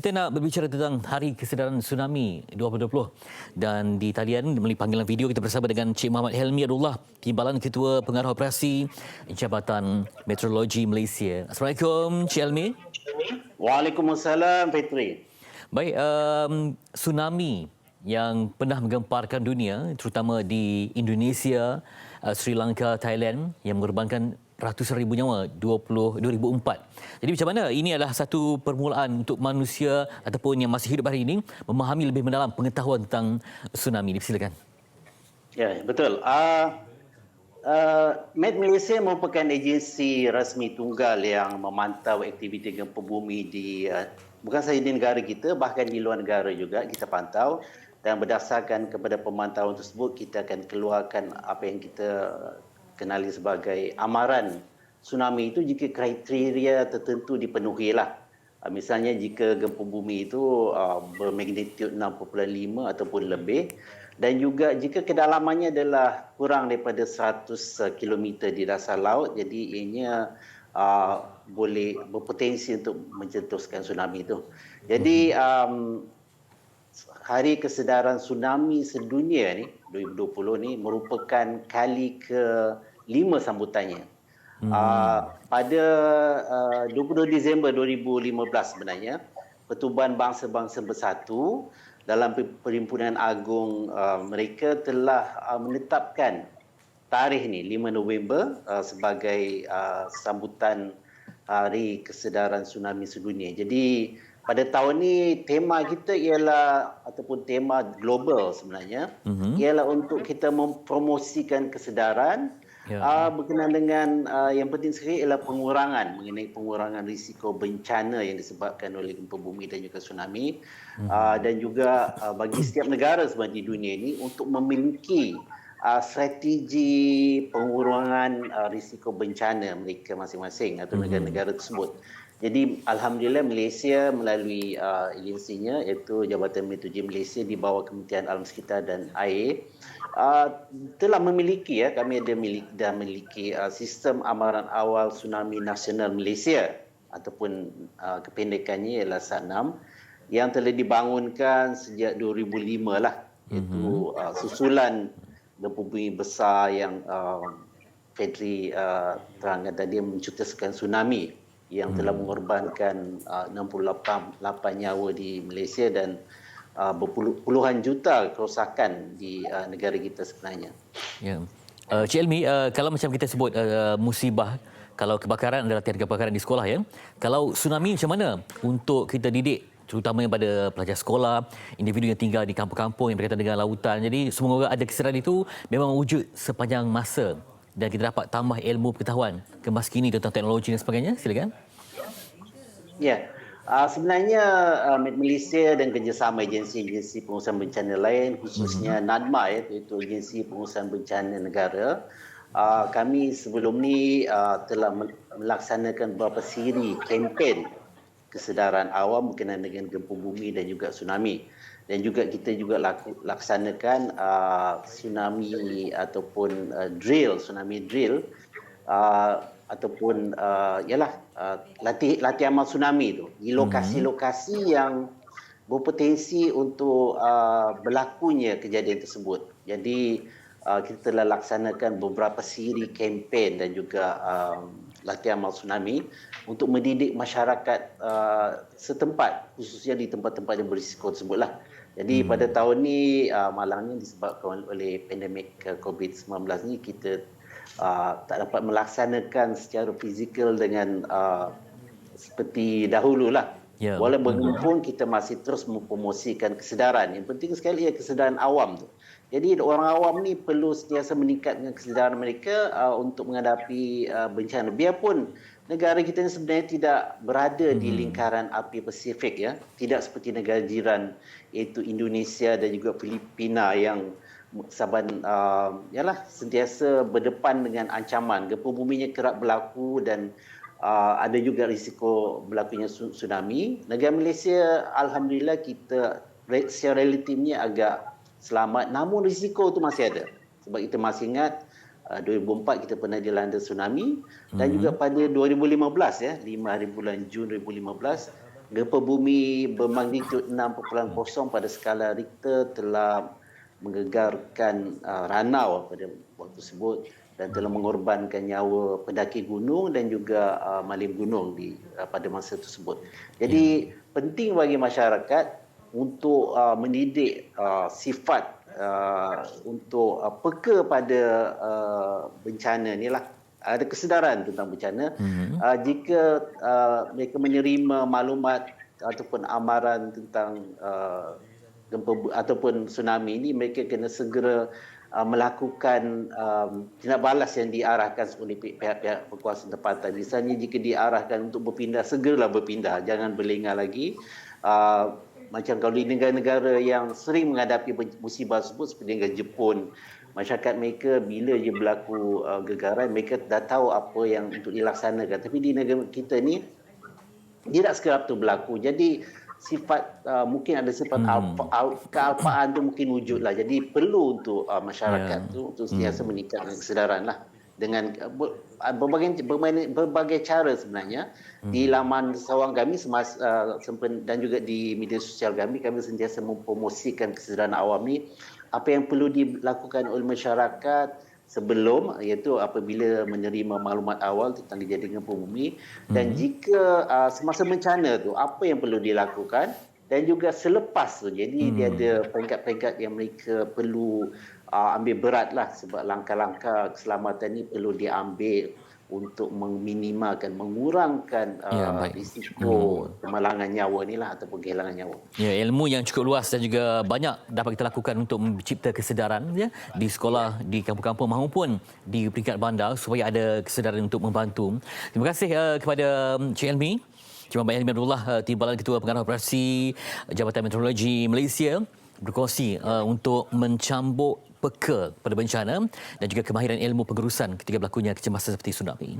kita nak berbicara tentang Hari Kesedaran Tsunami 2020 dan di talian melalui panggilan video kita bersama dengan Cik Muhammad Helmi Abdullah, Timbalan Ketua Pengarah Operasi Jabatan Meteorologi Malaysia. Assalamualaikum Cik Helmi. Waalaikumsalam Fitri. Baik, tsunami yang pernah menggemparkan dunia terutama di Indonesia, Sri Lanka, Thailand yang mengorbankan ratusan ribu nyawa 2004. Jadi macam mana ini adalah satu permulaan untuk manusia ataupun yang masih hidup hari ini memahami lebih mendalam pengetahuan tentang tsunami. Dipersilakan. Ya, betul. Met Malaysia merupakan agensi rasmi tunggal yang memantau aktiviti gempa bumi di bukan sahaja di negara kita, bahkan di luar negara juga kita pantau, dan berdasarkan kepada pemantauan tersebut kita akan keluarkan apa yang kita kenali sebagai amaran tsunami itu jika kriteria tertentu dipenuhilah. Misalnya jika gempa bumi itu bermagnitude 6.5 ataupun lebih, dan juga jika kedalamannya adalah kurang daripada 100 km di dasar laut, jadi ianya boleh berpotensi untuk mencetuskan tsunami itu. Jadi Hari Kesedaran Tsunami Sedunia ni 2020 ni merupakan kali ke-5 sambutannya. Pada 22 Disember 2015 sebenarnya, Pertubuhan Bangsa-Bangsa Bersatu dalam Perhimpunan Agung mereka telah menetapkan tarikh ni 5 November sebagai sambutan Hari Kesedaran Tsunami Sedunia. Jadi pada tahun ni tema kita ialah ataupun tema global sebenarnya ialah untuk kita mempromosikan kesedaran berkenaan dengan yang penting sekali ialah mengenai pengurangan risiko bencana yang disebabkan oleh gempa bumi dan juga tsunami, dan juga bagi setiap negara sebenarnya di dunia ini untuk memiliki strategi pengurangan risiko bencana mereka masing-masing atau negara-negara tersebut. Jadi alhamdulillah Malaysia melalui agensinya iaitu Jabatan Meteorologi Malaysia di bawah Kementerian Alam Sekitar dan Air telah memiliki kami dah memiliki sistem amaran awal tsunami nasional Malaysia ataupun kependekannya ialah SANAM yang telah dibangunkan sejak 2005 lah, iaitu susulan gempa bumi besar yang Fedri terangkan tadi mencetuskan tsunami yang telah mengorbankan 68 nyawa di Malaysia dan berpuluhan juta kerosakan di negara kita sebenarnya. Ya. Cik Helmi, kalau macam kita sebut musibah, kalau kebakaran adalah latihan kebakaran di sekolah ya. Kalau tsunami macam mana untuk kita didik terutamanya pada pelajar sekolah, individu yang tinggal di kampung-kampung yang berkaitan dengan lautan. Jadi semua orang ada kesedaran itu memang wujud sepanjang masa dan kita dapat tambah ilmu pengetahuan kemas kini tentang teknologi dan sebagainya. Silakan. Ya, sebenarnya Met Malaysia dan kerjasama agensi-agensi pengurusan bencana lain, khususnya NADMA iaitu Agensi Pengurusan Bencana Negara, kami sebelum ni telah melaksanakan beberapa siri kempen kesedaran awam berkenaan dengan gempa bumi dan juga tsunami. Dan juga kita juga laksanakan tsunami ataupun tsunami drill ataupun latihan amal tsunami itu di lokasi-lokasi yang berpotensi untuk berlakunya kejadian tersebut. Jadi kita telah laksanakan beberapa siri kempen dan juga latihan amal tsunami untuk mendidik masyarakat setempat, khususnya di tempat-tempat yang berisiko tersebutlah. Jadi pada tahun ni malangnya disebabkan oleh pandemik COVID-19 ni kita tak dapat melaksanakan secara fizikal dengan seperti dahululah. Ya. Walau bagaimanapun kita masih terus mempromosikan kesedaran. Yang penting sekali ialah kesedaran awam tu. Jadi orang awam ni perlu sentiasa meningkatkan kesedaran mereka untuk menghadapi bencana. Biarpun negara kita ni sebenarnya tidak berada di lingkaran api Pasifik ya, tidak seperti negara jiran iaitu Indonesia dan juga Filipina yang saban sentiasa berdepan dengan ancaman gempa buminya kerap berlaku dan ada juga risiko berlakunya tsunami. Negara Malaysia alhamdulillah kita secara relatifnya agak selamat, namun risiko itu masih ada. Sebab kita masih ingat 2004 kita pernah dilanda tsunami dan juga pada 2015 5 hari bulan Jun 2015 gempa bumi bermagnitud 6.0 pada skala Richter telah menggegarkan Ranau pada waktu tersebut dan telah mengorbankan nyawa pendaki gunung dan juga malim gunung pada masa tersebut. Jadi penting bagi masyarakat untuk mendidik sifat untuk peka pada bencana ni lah. Ada kesedaran tentang bencana. Jika mereka menerima maklumat ataupun amaran tentang gempa ataupun tsunami ini, mereka kena segera melakukan tindak balas yang diarahkan oleh pihak-pihak berkuasa tempatan. Misalnya jika diarahkan untuk berpindah, segeralah berpindah, jangan berlengah lagi. Macam kalau di negara-negara yang sering menghadapi musibah tersebut seperti negara Jepun, masyarakat mereka bila je berlaku gegaran, mereka dah tahu apa yang untuk dilaksanakan. Tapi di negara kita ni tidak sekerap tu berlaku. Jadi sifat mungkin ada sifat kealpaan tu mungkin wujudlah. Jadi perlu untuk masyarakat tu untuk sentiasa meningkatkan kesedaran lah dengan berbagai cara sebenarnya. Di laman sawang kami dan juga di media sosial kami sentiasa mempromosikan kesedaran awam ni, apa yang perlu dilakukan oleh masyarakat sebelum, iaitu apabila menerima maklumat awal tentang kejadian gempa bumi, dan jika semasa bencana tu apa yang perlu dilakukan, dan juga selepas tu. Jadi dia ada peringkat-peringkat yang mereka perlu ambil berat lah, sebab langkah-langkah keselamatan ni perlu diambil untuk meminimalkan, mengurangkan risiko kemalangan nyawa ni lah, ataupun kehilangan nyawa. Ya, ilmu yang cukup luas dan juga banyak dapat kita lakukan untuk mencipta kesedaran ya, di sekolah, di kampung-kampung maupun di peringkat bandar supaya ada kesedaran untuk membantu. Terima kasih kepada Cik Elmi, Cik Muhammad Elmi Abdullah, Timbalan Ketua Pengarah Operasi Jabatan Meteorologi Malaysia, berkongsi untuk mencambuk peka pada bencana dan juga kemahiran ilmu pengurusan ketika berlakunya kecemasan seperti tsunami.